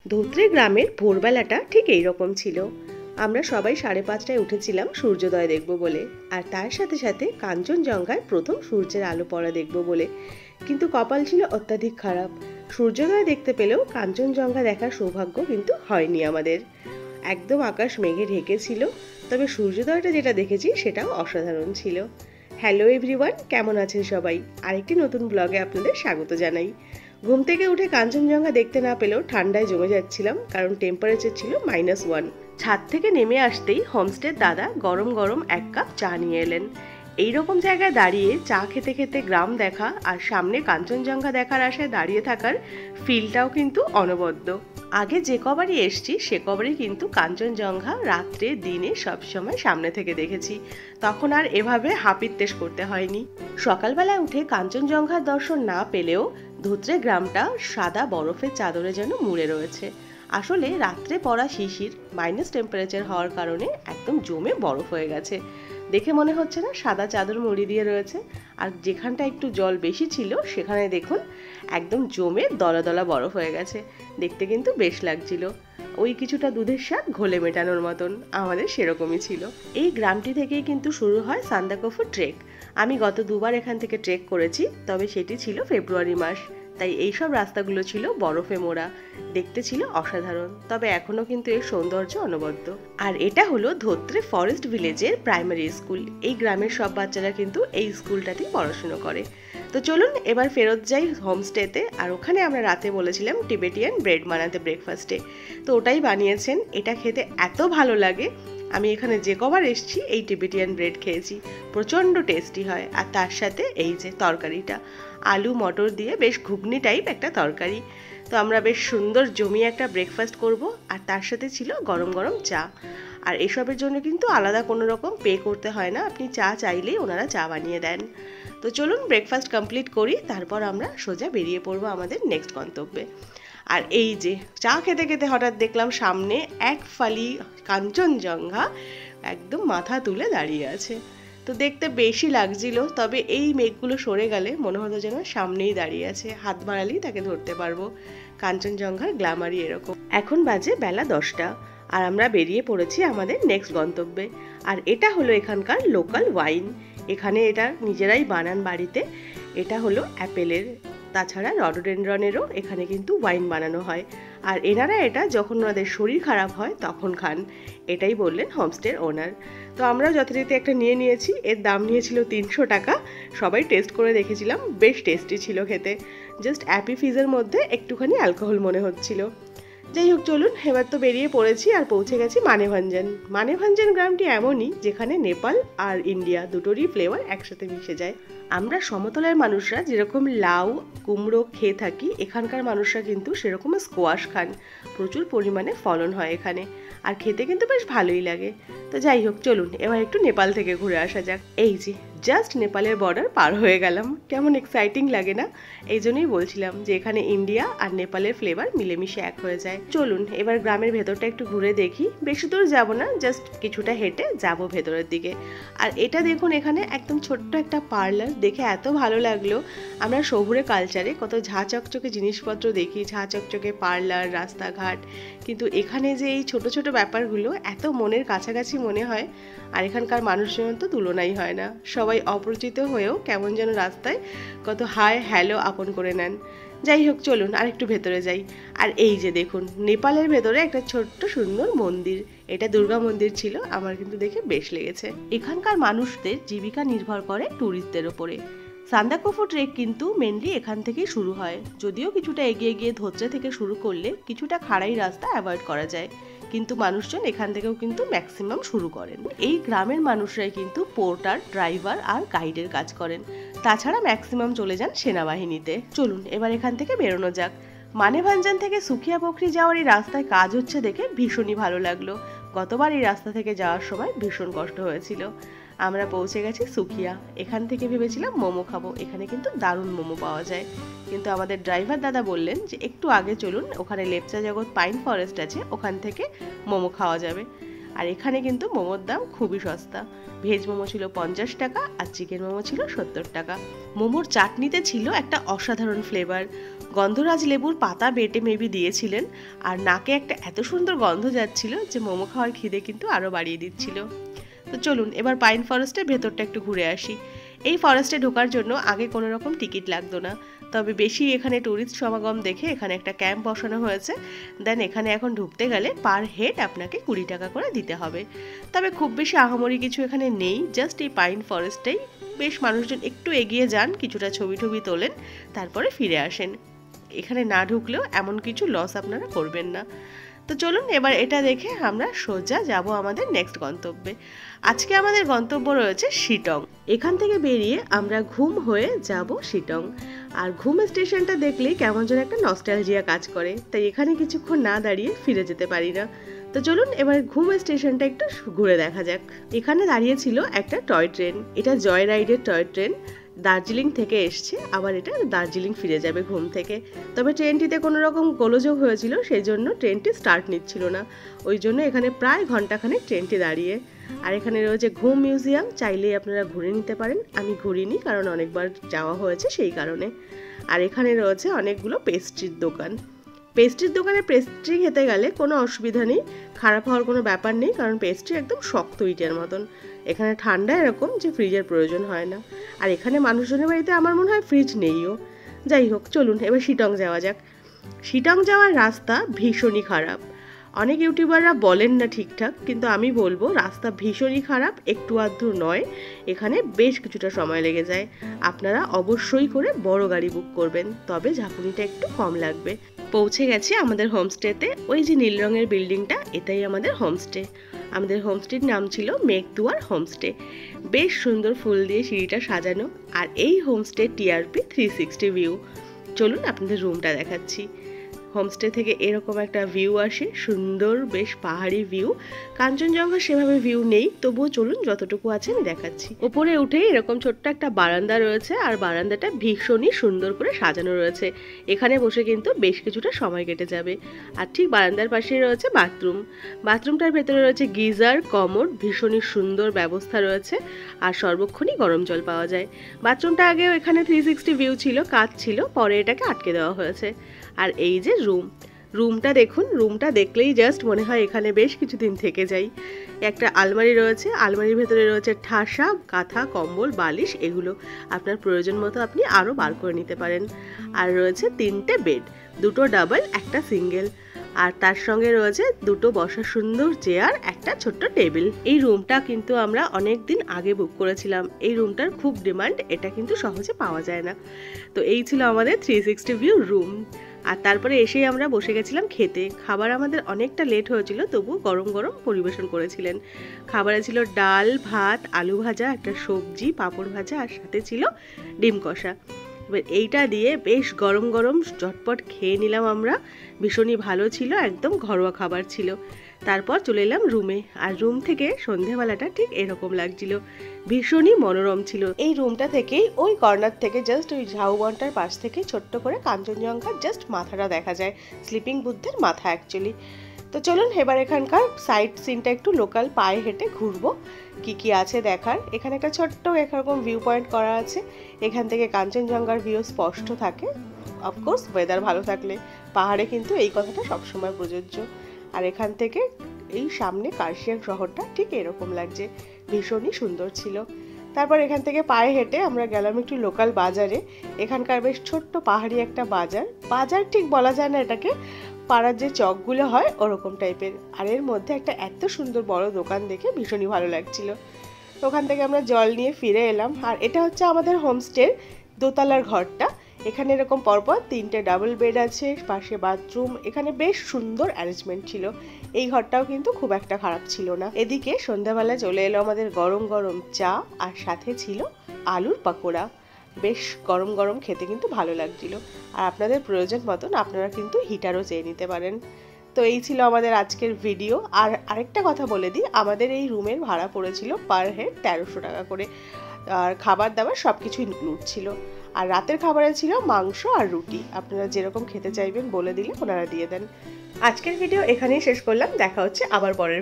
ধুত্রে গ্রামের ভোরবেলাটা ঠিক এইরকম ছিল। আমরা সবাই 5:30টায় উঠেছিলাম সূর্যোদয় দেখব বলে, আর তার সাথে সাথে কাঞ্চনজঙ্ঘায় প্রথম সূর্যের আলো পড়া দেখব বলে। কিন্তু কপাল ছিল অত্যাধিক খারাপ। সূর্যোদয় দেখতে পেলেও কাঞ্চনজঙ্ঘা দেখার সৌভাগ্য কিন্তু হয়নি আমাদের। একদম আকাশ মেঘে ঢেকেছিল, তবে সূর্যোদয়টা যেটা দেখেছি সেটাও অসাধারণ ছিল। হ্যালো এভরিওয়ান, কেমন আছেন সবাই? আরেকটি নতুন ব্লগে আপনাদের স্বাগত জানাই। ঘুম থেকে উঠে কাঞ্চনজঙ্ঘা দেখতে না পেলেও ঠান্ডায় জমে যাচ্ছিলাম, কারণ টেম্পারেচার ছিল -1। ছাদ থেকে নেমে আসতেই হোমস্টের দাদা গরম গরম এক কাপ চা নিয়ে এলেন। এইরকম জায়গায় দাঁড়িয়ে চা খেতে খেতে গ্রাম দেখা আর সামনে কাঞ্চনজঙ্ঘা দেখার আশায় দাঁড়িয়ে থাকার ফিলটাও কিন্তু অনবদ্য। আগে যে কবারই এসছি সে কবারই কিন্তু কাঞ্চনজঙ্ঘা রাত্রে দিনে সবসময় সামনে থেকে দেখেছি, তখন আর এভাবে হাপিত্তেশ করতে হয়নি। সকালবেলায় উঠে কাঞ্চনজঙ্ঘার দর্শন না পেলেও ধুত্রে গ্রামটা সাদা বরফের চাদরে যেন মুড়ে রয়েছে। আসলে রাত্রে পড়া শিশির মাইনাস টেম্পারেচার হওয়ার কারণে একদম জমে বরফ হয়ে গেছে। দেখে মনে হচ্ছে না সাদা চাদর মুড়ি দিয়ে রয়েছে। আর যেখানটা একটু জল বেশি ছিল সেখানে দেখুন একদম জমে দলা দলা বরফ হয়ে গেছে। দেখতে কিন্তু বেশ লাগছিল, ওই কিছুটা দুধের স্বাদ ঘোলে মেটানোর মতন। আমাদের সেরকমই ছিল। এই গ্রামটি থেকেই কিন্তু শুরু হয় সান্দাকফু ট্রেক। আমি গত দুবার এখান থেকে ট্রেক করেছি, তবে সেটি ছিল ফেব্রুয়ারি মাস, তাই এইসব রাস্তাগুলো ছিল বরফে মোড়া। দেখতে ছিল অসাধারণ, তবে এখনো কিন্তু এর সৌন্দর্য অনবদ্য। আর এটা হলো ধোত্রে ফরেস্ট ভিলেজের প্রাইমারি স্কুল। এই গ্রামের সব বাচ্চারা কিন্তু এই স্কুলটাতেই পড়াশুনো করে। তো চলুন এবার ফেরত যাই হোমস্টেতে। আর ওখানে আমরা রাতে বলেছিলাম টিবেটিয়ান ব্রেড বানাতে ব্রেকফাস্টে, তো ওটাই বানিয়েছেন। এটা খেতে এত ভালো লাগে, আমি এখানে যে কবার এসেছি এই টিবেটিয়ান ব্রেড খেয়েছি। প্রচণ্ড টেস্টি হয়। আর তার সাথে এই যে তরকারিটা, আলু মটর দিয়ে বেশ ঘুগনি টাইপ একটা তরকারি। তো আমরা বেশ সুন্দর জমিয়ে একটা ব্রেকফাস্ট করব, আর তার সাথে ছিল গরম গরম চা। আর এসবের জন্য কিন্তু আলাদা কোনো রকম পে করতে হয় না, আপনি চা চাইলেই ওনারা চা বানিয়ে দেন। তো চলুন ব্রেকফাস্ট কমপ্লিট করি, তারপর আমরা সোজা বেরিয়ে পড়বো আমাদের নেক্সট গন্তব্যে। আর এই যে চা খেতে খেতে হঠাৎ দেখলাম সামনে এক ফালি কাঞ্চনজঙ্ঘা একদম মাথা তুলে দাঁড়িয়ে আছে। তো দেখতে বেশি লাগছিল, তবে এই মেঘগুলো সরে গেলে মনে হতো যেন সামনেই দাঁড়িয়ে আছে, হাত বাড়ালেই তাকে ধরতে পারবো। কাঞ্চনজঙ্ঘার গ্ল্যামারই এরকম। এখন বাজে বেলা 10টা, আর আমরা বেরিয়ে পড়েছি আমাদের নেক্সট গন্তব্যে। আর এটা হলো এখানকার লোকাল ওয়াইন। এখানে এটা নিজেরাই বানান বাড়িতে। এটা হলো অ্যাপেলের, তাছাড়া রডোডেনড্রনেরও এখানে কিন্তু ওয়াইন বানানো হয়। আর এনারা এটা যখন ওনাদের শরীর খারাপ হয় তখন খান, এটাই বললেন হোমস্টের ওনার। তো আমরা যথারীতি একটা নিয়ে নিয়েছি। এর দাম নিয়েছিল 300 টাকা। সবাই টেস্ট করে দেখেছিলাম, বেশ টেস্টি ছিল খেতে। জাস্ট অ্যাপি ফিজের মধ্যে একটুখানি অ্যালকোহল মনে হচ্ছিল। যাই হোক, চলুন এবার তো বেরিয়ে পড়েছি আর পৌঁছে গেছি মানেভাঞ্জন। মানেভাঞ্জন গ্রামটি এমনই যেখানে নেপাল আর ইন্ডিয়া দুটোরই ফ্লেভার একসাথে মিশে যায়। আমরা সমতলের মানুষরা যেরকম লাউ কুমড়ো খেয়ে থাকি, এখানকার মানুষরা কিন্তু সেরকম স্কোয়াশ খান। প্রচুর পরিমাণে ফলন হয় এখানে, আর খেতে কিন্তু বেশ ভালোই লাগে। তো যাই হোক, চলুন এবার একটু নেপাল থেকে ঘুরে আসা যাক। এই যে জাস্ট নেপালের বর্ডার পার হয়ে গেলাম, কেমন এক্সাইটিং লাগে না? এই জন্যই বলছিলাম যে এখানে ইন্ডিয়া আর নেপালের ফ্লেভার মিলেমিশে এক হয়ে যায়। চলুন এবার গ্রামের ভেতরটা একটু ঘুরে দেখি। বেশি দূর যাব না, জাস্ট কিছুটা হেঁটে যাব ভেতরের দিকে। আর এটা দেখুন, এখানে একদম ছোট্ট একটা পার্লার, দেখে এত ভালো লাগলো। আমরা শহুরে কালচারে কত ঝাঁ চকচকে জিনিসপত্র দেখি, ঝাঁ চকচকে পার্লার, রাস্তাঘাট, কিন্তু এখানে যে এই ছোট ছোট ব্যাপারগুলো এত মনের কাছাকাছি মনে হয়। আর এখানকার মানুষজন তো তুলনাই হয় না, সবাই অপরিচিত হয়েও কেমন যেন রাস্তায় কত হাই হ্যালো আপন করে নেন। যাই হোক, চলুন আর একটু ভেতরে যাই। আর এই যে দেখুন, নেপালের ভেতরে একটা ছোট্ট সুন্দর মন্দির, এটা দুর্গা মন্দির ছিল। আমার কিন্তু দেখে বেশ লেগেছে। এখানকার মানুষদের জীবিকা নির্ভর করে ট্যুরিস্টদের ওপরে। সান্দাকফু ট্রেক কিন্তু মেনলি এখান থেকেই শুরু হয়, যদিও কিছুটা এগিয়ে গিয়ে ধোত্রে থেকে শুরু করলে কিছুটা খাড়াই রাস্তা অ্যাভয়েড করা যায়, কিন্তু মানুষজন এখান থেকেও কিন্তু ম্যাক্সিমাম শুরু করেন। এই গ্রামের মানুষরাই কিন্তু পোর্টার, ড্রাইভার আর গাইডের কাজ করেন। তাছাড়া ম্যাক্সিমাম চলে যান সেনাবাহিনীতে। চলুন এবার এখান থেকে বেরোনো যাক। মানেভাঞ্জন থেকে সুখিয়া পোখরি যাওয়ার এই রাস্তায় কাজ হচ্ছে দেখে ভীষণই ভালো লাগলো। গতবার এই রাস্তা থেকে যাওয়ার সময় ভীষণ কষ্ট হয়েছিল। আমরা পৌঁছে গেছি সুখিয়া। এখান থেকে ভেবেছিলাম মোমো খাবো, এখানে কিন্তু দারুণ মোমো পাওয়া যায়। কিন্তু আমাদের ড্রাইভার দাদা বললেন যে একটু আগে চলুন, ওখানে লেপচা জগৎ পাইন ফরেস্ট আছে, ওখান থেকে মোমো খাওয়া যাবে। আর এখানে কিন্তু মোমোর দাম খুবই সস্তা। ভেজ মোমো ছিল 50 টাকা আর চিকেন মোমো ছিল 70 টাকা। মোমোর চাটনিতে ছিল একটা অসাধারণ ফ্লেভার। গন্ধরাজ লেবুর পাতা বেটে মেবি দিয়েছিলেন, আর নাকে একটা এত সুন্দর গন্ধ যাচ্ছিল যে মোমো খাওয়ার খিদে কিন্তু আরও বাড়িয়ে দিচ্ছিল। তো চলুন এবার পাইন ফরেস্টের ভেতরটা একটু ঘুরে আসি। এই ফরেস্টে ঢোকার জন্য আগে কোনো রকম টিকিট লাগতো না, তবে বেশি এখানে ট্যুরিস্ট সমাগম দেখে এখানে একটা ক্যাম্প বসানো হয়েছে। দেন এখানে এখন ঢুকতে গেলে পার হেড আপনাকে 20 টাকা করে দিতে হবে। তবে খুব বেশি আহামরি কিছু এখানে নেই, জাস্ট এই পাইন ফরেস্টেই বেশ মানুষজন একটু এগিয়ে যান, কিছুটা ছবি টবি তোলেন, তারপরে ফিরে আসেন। এখানে না ঢুকলেও এমন কিছু লস আপনারা করবেন না। তো চলুন এবার এটা দেখে আমরা সোজা যাব আমাদের নেক্সট গন্তব্যে। আজকে আমাদের গন্তব্য রয়েছে শিটং। এখান থেকে বেরিয়ে আমরা ঘুম হয়ে যাব শিটং। আর ঘুম স্টেশনটা দেখলেই কেমন যেন একটা নস্টালজিয়া কাজ করে, তাই এখানে কিছুক্ষণ না দাঁড়িয়ে ফিরে যেতে পারি না। তো চলুন এবার ঘুম স্টেশনটা একটু ঘুরে দেখা যাক। এখানে দাঁড়িয়ে ছিল একটা টয় ট্রেন, এটা জয় রাইডের টয় ট্রেন। দার্জিলিং থেকে এসছে, আবার এটা দার্জিলিং ফিরে যাবে ঘুম থেকে। তবে ট্রেনটিতে কোনো রকম গোলযোগ হয়েছিল, সেই জন্য ট্রেনটি স্টার্ট নিচ্ছিল না, ওই জন্য এখানে প্রায় ঘন্টাখানেক ট্রেনটি দাঁড়িয়ে। আর এখানে রয়েছে ঘুম মিউজিয়াম, চাইলেই আপনারা ঘুরে নিতে পারেন। আমি ঘুরিনি, কারণ অনেকবার যাওয়া হয়েছে সেই কারণে। আর এখানে রয়েছে অনেকগুলো পেস্ট্রির দোকান। পেস্ট্রির দোকানে পেস্ট্রি খেতে গেলে কোনো অসুবিধা নেই, খারাপ হওয়ার কোনো ব্যাপার নেই, কারণ পেস্ট্রি একদম শক্ত ইটের মতন। এখানে ঠান্ডা এরকম যে ফ্রিজের প্রয়োজন হয় না। আর এখানে মানুষজনের বাড়িতে আমার মনে হয় ফ্রিজ নেইও। যাই হোক, চলুন এবার শিটং যাওয়া যাক। শিটং যাওয়ার রাস্তা ভীষণই খারাপ। অনেক ইউটিউবাররা বলেন না ঠিকঠাক, কিন্তু আমি বলবো রাস্তা ভীষণই খারাপ, একটু আধটু নয়। এখানে বেশ কিছুটা সময় লেগে যায়। আপনারা অবশ্যই করে বড় গাড়ি বুক করবেন, তবে ঝাঁকুনিটা একটু কম লাগবে। পৌঁছে গেছি আমাদের হোমস্টেতে। ওই যে নীল রঙের বিল্ডিংটা, এটাই আমাদের হোমস্টে। আমাদের হোমস্টের নাম ছিল মেঘদুয়ার হোমস্টে। বেশ সুন্দর ফুল দিয়ে সিঁড়িটা সাজানো। আর এই হোমস্টে টিআরপি 360 ভিউ। চলুন আপনাদের রুমটা দেখাচ্ছি। হোমস্টে থেকে এরকম একটা ভিউ আসে, সুন্দর বেশ পাহাড়ি ভিউ। কাঞ্চনজঙ্ঘা সেভাবে ভিউ নেই, তবুও চলুন যতটুকু আছে আমি দেখাচ্ছি। ওপরে উঠে এরকম ছোট্ট একটা বারান্দা রয়েছে, আর বারান্দাটা ভীষণই সুন্দর করে সাজানো রয়েছে। এখানে বসে কিন্তু বেশ কিছুটা সময় কেটে যাবে। আর ঠিক বারান্দার পাশেই রয়েছে বাথরুম। বাথরুমটার ভেতরে রয়েছে গিজার, কমোড, ভীষণই সুন্দর ব্যবস্থা রয়েছে। আর সর্বক্ষণই গরম জল পাওয়া যায়। বাথরুমটা আগেও এখানে 360 ভিউ ছিল, কাচ ছিল, পরে এটাকে আটকে দেওয়া হয়েছে। আর এই যে রুমটা দেখুন, রুমটা দেখলেই জাস্ট মনে হয় এখানে বেশ কিছুদিন থেকে যাই। একটা আলমারি রয়েছে, আলমারির ভেতরে রয়েছে ঠাসা, কাঁথা, কম্বল, বালিশ, এগুলো আপনার প্রয়োজন মতো আপনি আরও বার করে নিতে পারেন। আর রয়েছে 3টে বেড, 2টো ডাবল, একটা সিঙ্গেল। আর তার সঙ্গে রয়েছে 2টো বসার সুন্দর চেয়ার, একটা ছোট্ট টেবিল। এই রুমটা কিন্তু আমরা অনেক দিন আগে বুক করেছিলাম। এই রুমটার খুব ডিমান্ড, এটা কিন্তু সহজে পাওয়া যায় না। তো এই ছিল আমাদের 360 ভিউ রুম। আর তারপরে এসেই আমরা বসে গেছিলাম খেতে। খাবার আমাদের অনেকটা লেট হয়েছিল, তবুও গরম গরম পরিবেশন করেছিলেন। খাবারে ছিল ডাল, ভাত, আলু ভাজা, একটা সবজি, পাঁপড় ভাজা, আর সাথে ছিল ডিম কষা। এবার এইটা দিয়ে বেশ গরম গরম ঝটপট খেয়ে নিলাম আমরা। ভীষণই ভালো ছিল, একদম ঘরোয়া খাবার ছিল। তারপর চলে এলাম রুমে। আর রুম থেকে সন্ধেবেলাটা ঠিক এরকম লাগছিল, ভীষণই মনোরম ছিল। এই রুমটা থেকেই ওই কর্নার থেকে জাস্ট ওই ঝাউবনটার পাশ থেকে ছোট্ট করে কাঞ্চনজঙ্ঘার জাস্ট মাথাটা দেখা যায়, স্লিপিং বুদ্ধের মাথা অ্যাকচুয়ালি। তো চলুন এবার এখানকার সাইট সিনটা একটু লোকাল পায়ে হেঁটে ঘুরবো, কি কি আছে দেখার। এখানে একটা ছোট্ট এরকম ভিউ পয়েন্ট করা আছে, এখান থেকে কাঞ্চনজঙ্ঘার ভিউ স্পষ্ট থাকে। অফকোর্স ওয়েদার ভালো থাকলে, পাহাড়ে কিন্তু এই কথাটা সবসময় প্রযোজ্য। আর এখান থেকে এই সামনে কার্শিয়াং শহরটা ঠিক এরকম লাগছে, ভীষণই সুন্দর ছিল। তারপর এখান থেকে পায়ে হেঁটে আমরা গেলাম একটু লোকাল বাজারে। এখানকার বেশ ছোট্ট পাহাড়ি একটা বাজার ঠিক বলা যায় না এটাকে, পাড়ার যে চকগুলো হয় ওরকম টাইপের। আর এর মধ্যে একটা এত সুন্দর বড় দোকান দেখে ভীষণই ভালো লাগছিল। ওখান থেকে আমরা জল নিয়ে ফিরে এলাম। আর এটা হচ্ছে আমাদের হোমস্টের দোতলার ঘরটা। এখানে এরকম পরপর 3টে ডাবল বেড আছে, পাশে বাথরুম, এখানে বেশ সুন্দর অ্যারেঞ্জমেন্ট ছিল। এই ঘরটাও কিন্তু খুব একটা খারাপ ছিল না। এদিকে সন্ধ্যাবেলা চলে এলো আমাদের গরম গরম চা, আর সাথে ছিল আলুর পাকোড়া। বেশ গরম গরম খেতে কিন্তু ভালো লাগছিল। আর আপনাদের প্রয়োজন মতন আপনারা কিন্তু হিটারও চেয়ে নিতে পারেন। তো এই ছিল আমাদের আজকের ভিডিও। আর আরেকটা কথা বলে দিই, আমাদের এই রুমের ভাড়া পড়েছিল পার হেড 1300 টাকা করে। আর খাবার দাবার সব কিছু ইনক্লুড ছিল। আর রাতের খাবারে ছিল মাংস আর রুটি, আপনারা যেরকম খেতে চাইবেন বলে দিলে ওনারা দিয়ে দেন। আজকের ভিডিও এখানেই শেষ করলাম, দেখা হচ্ছে আবার পরের ভিডিও।